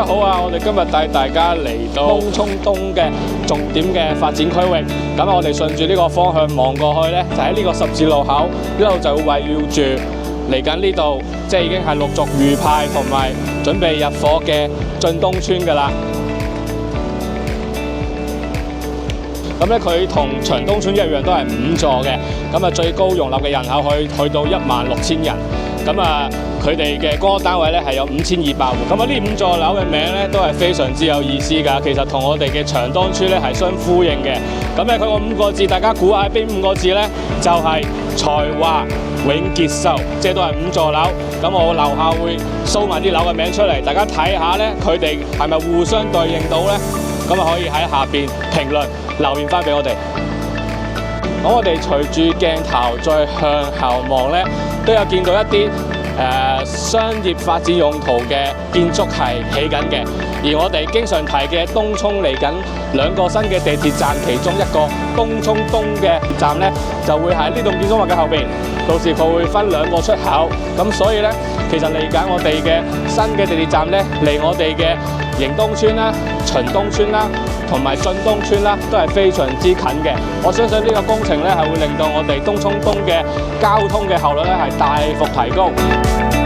好啊！我哋今日帶大家嚟到東涌東嘅重點嘅發展區域。咁我哋順住呢個方向望過去呢，就喺呢個十字路口，呢度就會圍繞住嚟緊呢度，即係已經係陸續預派同埋準備入伙嘅晉東村㗎啦。咁咧，佢同長東村一樣都係5座嘅，咁啊最高容納嘅人口去到16000人。咁啊，佢哋嘅公屋單位咧係有5200戶。咁啊，呢5座樓嘅名咧都係非常之有意思㗎。其實同我哋嘅長當村咧係相呼應嘅。咁咧，佢個5個字，大家估下邊5個字咧？就係才華永結秀，即係都係5座樓。咁我樓下會掃埋啲樓嘅名出嚟，大家睇下咧，佢哋係咪互相對應到咧？咁啊，可以喺下邊評論留言翻俾我哋。咁我哋隨住鏡頭再向後望咧，都有見到一啲商業發展用途嘅建築係起緊嘅。而我哋經常提嘅東涌嚟緊2個新嘅地鐵站，其中一個東涌東嘅站咧，就會喺呢棟建築物嘅後邊。到時佢會分2個出口，咁所以咧，其實嚟緊我哋嘅新嘅地鐵站咧，離我哋嘅迎東村啦、秦東村啦，同埋晉東村啦，都係非常之近嘅。我相信呢個工程咧係會令到我哋東涌東嘅交通嘅效率咧係大幅提高。